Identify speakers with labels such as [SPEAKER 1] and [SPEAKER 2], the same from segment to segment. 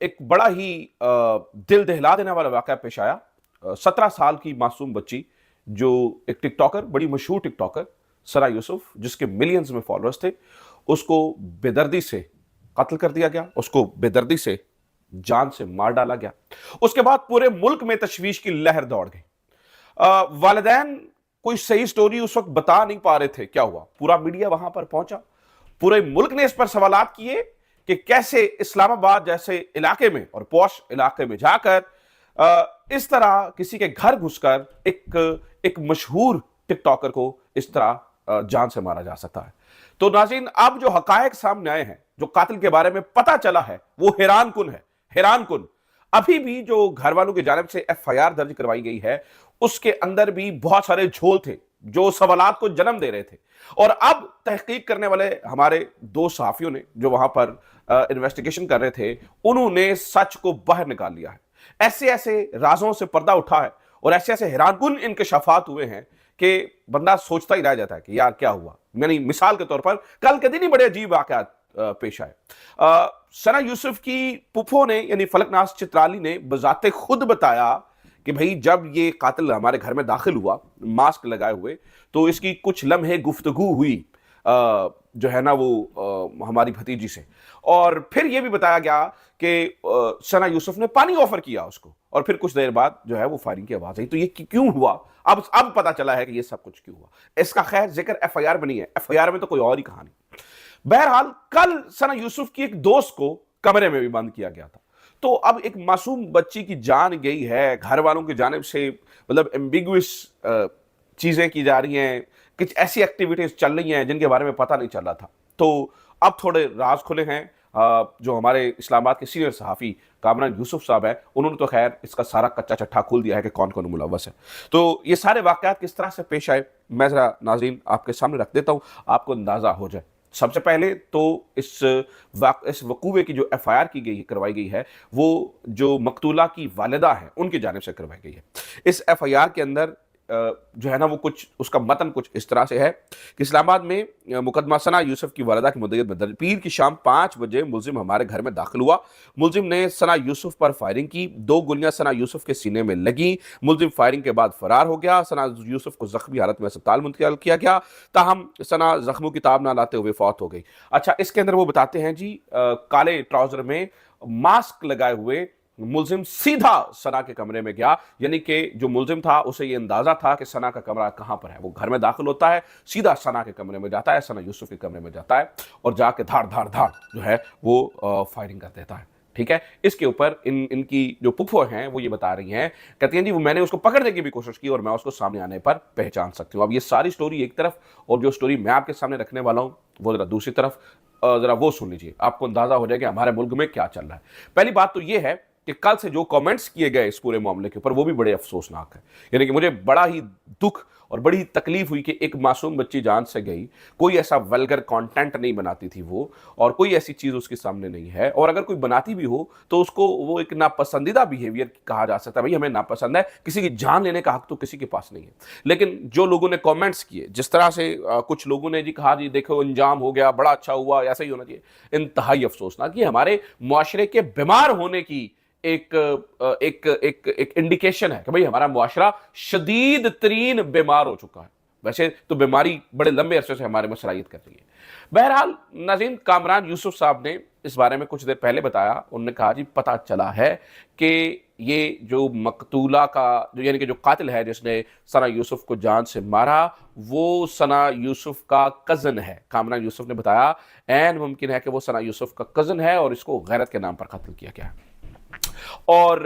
[SPEAKER 1] एक बड़ा ही दिल दहला देने वाला वाकया पेश आया। 17 साल की मासूम बच्ची, जो एक टिकटॉकर, बड़ी मशहूर टिकटॉकर सना यूसुफ, जिसके मिलियंस में फॉलोअर्स थे, उसको बेदर्दी से कत्ल कर दिया गया। उसको बेदर्दी से जान से मार डाला गया। उसके बाद पूरे मुल्क में तशवीश की लहर दौड़ गई। वालिदैन कोई सही स्टोरी उस वक्त बता नहीं पा रहे थे क्या हुआ। पूरा मीडिया वहां पर पहुंचा, पूरे मुल्क ने इस पर सवालात किए कि कैसे इस्लामाबाद जैसे इलाके में और पॉश इलाके में जाकर इस तरह किसी के घर घुसकर एक मशहूर टिकटॉकर को इस तरह जान से मारा जा सकता है। तो नाज़रीन, अब जो हकायक सामने आए हैं, जो कातिल के बारे में पता चला है, वो हैरान कुन है, हैरान कुन। अभी भी जो घर वालों की जानिब से एफआईआर दर्ज करवाई गई है, उसके अंदर भी बहुत सारे झोल थे जो सवालात को जन्म दे रहे थे। और अब तहकीक करने वाले हमारे दो सहाफियों ने, जो वहां पर इन्वेस्टिगेशन कर रहे थे, उन्होंने सच को बाहर निकाल लिया है। ऐसे ऐसे राजों से पर्दा उठा है और ऐसे ऐसे हैरानकुन इंकशाफात हुए हैं कि बंदा सोचता ही रह जाता है कि यार क्या हुआ। यानी मिसाल के तौर पर कल के दिन ही बड़े अजीब वाकयात पेश आए। सना यूसुफ की पुप्पो ने, यानी फलकनाज चित्राली ने बजाते खुद बताया कि भाई जब ये कातिल हमारे घर में दाखिल हुआ मास्क लगाए हुए, तो इसकी कुछ लम्हे गुफ्तगू हुई जो है ना वो हमारी भतीजी से। और फिर यह भी बताया गया कि सना यूसुफ ने पानी ऑफर किया उसको, और फिर कुछ देर बाद जो है वो फायरिंग की आवाज आई। तो ये क्यों हुआ, अब पता चला है कि ये सब कुछ क्यों हुआ। इसका खैर जिक्र एफआईआर बनी है, एफआईआर में तो कोई और ही कहानी। बहरहाल कल सना यूसुफ की एक दोस्त को कमरे में भी बंद किया गया था। तो अब एक मासूम बच्ची की जान गई है, घर वालों की जानिब से मतलब एम्बिगुअस चीजें की जा रही हैं, कुछ ऐसी एक्टिविटीज चल रही हैं जिनके बारे में पता नहीं चल रहा था। तो अब थोड़े राज खुले हैं। जो हमारे इस्लामाबाद के सीनियर सहाफ़ी कामरान यूसुफ साहब हैं, उन्होंने तो खैर इसका सारा कच्चा चट्ठा खोल दिया है कि कौन कौन मुलव्वस है। तो ये सारे वाकयात किस तरह से पेश आए, मैं ज़रा नाज़रीन आपके सामने रख देता हूँ, आपको अंदाज़ा हो जाए। सबसे पहले तो इस वकूवे की जो एफआईआर की गई करवाई गई है, वो जो मकतूला की वालिदा है उनकी जानिब से करवाई गई है। इस एफआईआर के अंदर जो है ना वो कुछ उसका मतन कुछ इस तरह से है कि इस्लामाबाद में मुकदमा सना यूसुफ की वालिदा की मुद्दत में दर्ज। पीर की शाम 5 बजे मुलजिम हमारे घर में दाखिल हुआ। मुलजिम ने सना यूसुफ पर फायरिंग की। 2 गोलियां सना यूसुफ के सीने में लगी। मुलजिम फायरिंग के बाद फरार हो गया। सना यूसुफ को जख्मी हालत में अस्पताल मुंतकिल किया गया, ताहम सना जख्मों की ताब ना लाते हुए फौत हो गई। अच्छा, इसके अंदर वो बताते हैं जी, काले ट्राउजर में मास्क लगाए हुए मुलजिम सीधा सना के कमरे में गया। यानी कि जो मुलजिम था उसे ये अंदाजा था कि सना का कमरा कहां पर है। वो घर में दाखिल होता है, सीधा सना के कमरे में जाता है, सना यूसुफ के कमरे में जाता है और जाके धाड़ धाड़ धाड़ जो है वो फायरिंग कर देता है। ठीक है। इसके ऊपर इनकी जो पुप्पो हैं वो ये बता रही हैं, कहती हैं जी वो मैंने उसको पकड़ने की भी कोशिश की और मैं उसको सामने आने पर पहचान सकती हूँ। अब ये सारी स्टोरी एक तरफ, और जो स्टोरी मैं आपके सामने रखने वाला हूँ वो जरा दूसरी तरफ, जरा वो सुन लीजिए, आपको अंदाजा हो जाएगा हमारे मुल्क में क्या चल रहा है। पहली बात तो ये है कि कल से जो कमेंट्स किए गए इस पूरे मामले के ऊपर वो भी बड़े अफसोसनाक है। यानी कि मुझे बड़ा ही दुख और बड़ी तकलीफ हुई कि एक मासूम बच्ची जान से गई, कोई ऐसा वल्गर कंटेंट नहीं बनाती थी वो, और कोई ऐसी चीज उसके सामने नहीं है, और अगर कोई बनाती भी हो तो उसको वो एक नापसंदीदा बिहेवियर कहा जा सकता है। भाई हमें नापसंद है, किसी की जान लेने का हक तो किसी के पास नहीं है। लेकिन जो लोगों ने कमेंट्स किए, जिस तरह से कुछ लोगों ने जी कहा जी देखो अंजाम हो गया, बड़ा अच्छा हुआ, ऐसा ही होना चाहिए, इंतहाई अफसोसनाक। ये हमारे मुआशरे के बीमार होने की एक एक एक एक इंडिकेशन है कि भाई हमारा मुआशरा शदीद तरीन बीमार हो चुका है। वैसे तो बीमारी बड़े लंबे अरसे से हमारे में सरायत कर रही है। बहरहाल नाज़रीन, कामरान यूसुफ साहब ने इस बारे में कुछ देर पहले बताया। उन्होंने कहा जी पता चला है कि ये जो मकतूला का जो यानी कि जो कातिल है जिसने सना यूसुफ को जान से मारा, वो सना यूसुफ का कज़न है। कामरान यूसुफ ने बताया ऐन मुमकिन है कि वो सना यूसुफ का कज़न है और इसको गैरत के नाम पर कत्ल किया गया है। और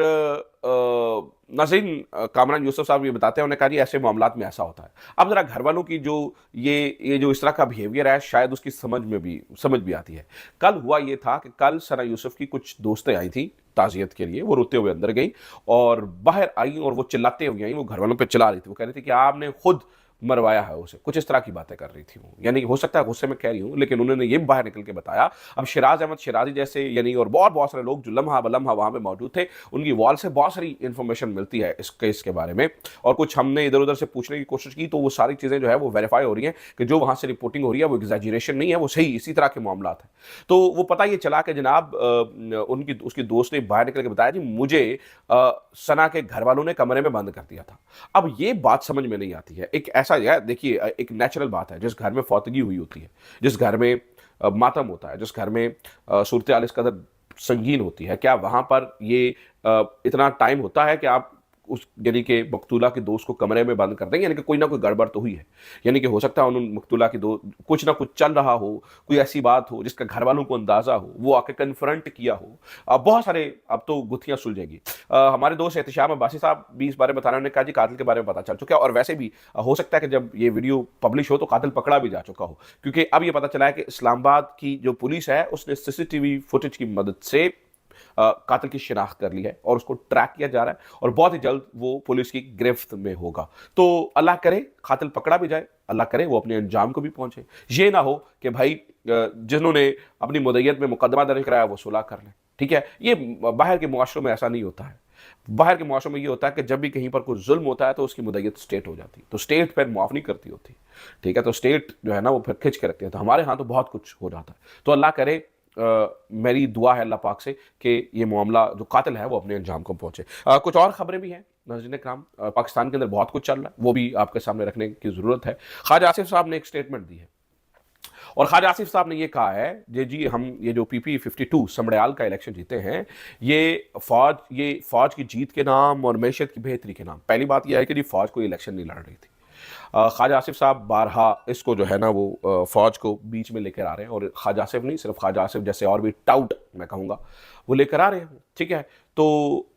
[SPEAKER 1] नाज़रीन, कामरान यूसुफ साहब ये बताते हैं, उन्होंने कहा जी ऐसे मामलात में ऐसा होता है। अब जरा घर वालों की जो ये जो इस तरह का बिहेवियर है, शायद उसकी समझ भी आती है। कल हुआ ये था कि कल सना यूसुफ की कुछ दोस्तें आई थी ताज़ियत के लिए। वो रोते हुए अंदर गई और बाहर आई और वो चिल्लाते हुए आई, वो घर वालों पे चिल्ला रही थी। वो कह रही थी कि आपने खुद मरवाया है उसे, कुछ इस तरह की बातें कर रही थी वो। यानी हो सकता है गुस्से में कह रही हूँ, लेकिन उन्होंने ये बाहर निकल के बताया। अब शिराज अहमद शिराजी जैसे यानी और बहुत बहुत सारे लोग जो लम्हा बलम्हा वहां पे मौजूद थे, उनकी वॉल से बहुत सारी इंफॉर्मेशन मिलती है इस केस के बारे में, और कुछ हमने इधर उधर से पूछने की कोशिश की तो वो सारी चीजें जो है वो वेरीफाई हो रही हैं कि जो वहां से रिपोर्टिंग हो रही है वो एग्जैजरेशन नहीं है, वो सही इसी तरह के मामला है। तो वो पता ये चला कि जनाब उनकी उसकी दोस्त ने बाहर निकल के बताया जी मुझे सना के घर वालों ने कमरे में बंद कर दिया था। अब ये बात समझ में नहीं आती है। एक ऐसा है, देखिए एक नेचुरल बात है, जिस घर में फौतगी हुई होती है, जिस घर में मातम होता है, जिस घर में सूरत हाल इस कदर संगीन होती है, क्या वहां पर ये इतना टाइम होता है कि आप उस यानी कि मकतूला के दोस्त को कमरे में बंद कर देंगे? यानी कि कोई ना कोई गड़बड़ तो हुई है। यानी कि हो सकता है उन मकतूला की दो कुछ ना कुछ चल रहा हो, कोई ऐसी बात हो जिसका घर वालों को अंदाजा हो, वो आके कन्फ्रंट किया हो। अब बहुत सारे अब तो गुत्थियां सुलझेंगी। हमारे दोस्त एहतिशाम अब्बासी साहब भी इस बारे में बता रहे हैं, उन्होंने कहा जी कातिल के बारे में पता चल चुका है, और वैसे भी हो सकता है कि जब ये वीडियो पब्लिश हो तो कातिल पकड़ा भी जा चुका हो, क्योंकि अब ये पता चला है कि इस्लामाबाद की जो पुलिस है उसने सीसीटीवी फुटेज की मदद से कातिल की शिनाख्त कर ली है और उसको ट्रैक किया जा रहा है, और बहुत ही जल्द वो पुलिस की गिरफ्त में होगा। तो अल्लाह करे कातिल पकड़ा भी जाए, अल्लाह करे वो अपने अंजाम को भी पहुंचे। ये ना हो कि भाई जिन्होंने अपनी मुद्दत में मुकदमा दर्ज कराया वो सुलह कर लें। ठीक है, ये बाहर के मुआशरों में ऐसा नहीं होता है। बाहर के मुआशरों में ये होता है कि जब भी कहीं पर कोई जुल्म होता है तो उसकी मुद्दत स्टेट हो जाती है, तो स्टेट फिर माफ नहीं करती होती। ठीक है, तो स्टेट जो है ना वो फिर खिंच के रखती है। तो हमारे यहाँ तो बहुत कुछ हो जाता है। तो अल्लाह करे, मेरी दुआ है अल्लाह पाक से कि ये मामला जो कातिल है वो अपने अंजाम को पहुंचे। कुछ और खबरें भी हैं नाज़रीन कराम, पाकिस्तान के अंदर बहुत कुछ चल रहा है, वो भी आपके सामने रखने की ज़रूरत है। ख्वाजा आसिफ साहब ने एक स्टेटमेंट दी है, और ख्वाजा आसिफ साहब ने ये कहा है जी हम ये जो पीपी 52 समड़याल का इलेक्शन जीते हैं, ये फौज की जीत के नाम और मैशत की बेहतरी के नाम। पहली बात यह है कि जी फौज कोई इलेक्शन नहीं लड़ रही थी। ख्वाजा आसिफ साहब बारहा इसको जो है ना वो फौज को बीच में लेकर आ रहे हैं, और ख्वाजा आसिफ नहीं, सिर्फ ख्वाजा आसिफ जैसे और भी टाउट मैं कहूँगा वो लेकर आ रहे हैं। ठीक है, तो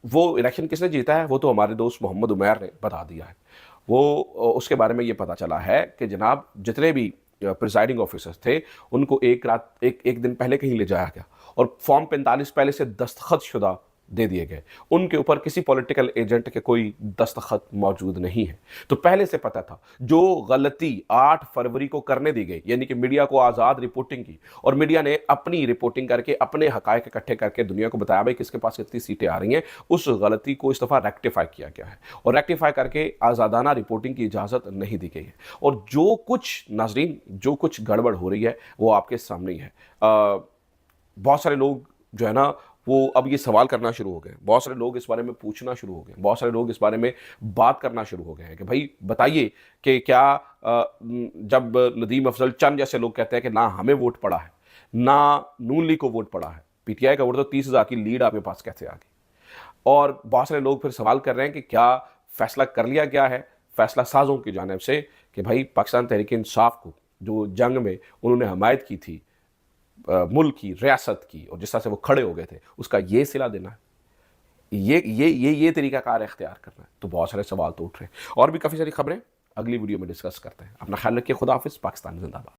[SPEAKER 1] वो इलेक्शन किसने जीता है वो तो हमारे दोस्त मोहम्मद उमैर ने बता दिया है। वो उसके बारे में ये पता चला है कि जनाब जितने भी प्रिजाइडिंग ऑफिसर्स थे उनको एक दिन पहले कहीं ले जाया गया, और फॉर्म 45 पहले से दस्तखत शुदा दे दिए गए। उनके ऊपर किसी पॉलिटिकल एजेंट के कोई दस्तखत मौजूद नहीं है। तो पहले से पता था जो गलती 8 फरवरी को करने दी गई, यानी कि मीडिया को आज़ाद रिपोर्टिंग की, और मीडिया ने अपनी रिपोर्टिंग करके अपने हकायक इकट्ठे करके दुनिया को बताया भाई किसके पास कितनी सीटें आ रही हैं, उस गलती को इस दफ़ा रेक्टिफाई किया गया है, और रेक्टिफाई करके आज़ादाना रिपोर्टिंग की इजाज़त नहीं दी गई है। और जो कुछ नाजरीन जो कुछ गड़बड़ हो रही है वो आपके सामने ही है। बहुत सारे लोग जो है ना वो अब ये सवाल करना शुरू हो गए, बहुत सारे लोग इस बारे में पूछना शुरू हो गए, बहुत सारे लोग इस बारे में बात करना शुरू हो गए हैं कि भाई बताइए कि क्या जब नदीम अफजल चंद जैसे लोग कहते हैं कि ना हमें वोट पड़ा है ना नून लीग को वोट पड़ा है, पीटीआई का वोट तो 30,000 की लीड आपके पास कैसे आ गई? और बहुत सारे लोग फिर सवाल कर रहे हैं कि क्या फैसला कर लिया गया है फैसला साजों की जानिब से कि भाई पाकिस्तान तहरीक इंसाफ को जो जंग में उन्होंने हमायत की थी मुल्क की, रियासत की, और जिस तरह से वो खड़े हो गए थे, उसका ये सिला देना है, ये तरीकाकार इख्तियार करना है? तो बहुत सारे सवाल तो उठ रहे हैं, और भी काफ़ी सारी खबरें अगली वीडियो में डिस्कस करते हैं। अपना ख्याल रखिए, खुदा हाफिज़, पाकिस्तान जिंदाबाद।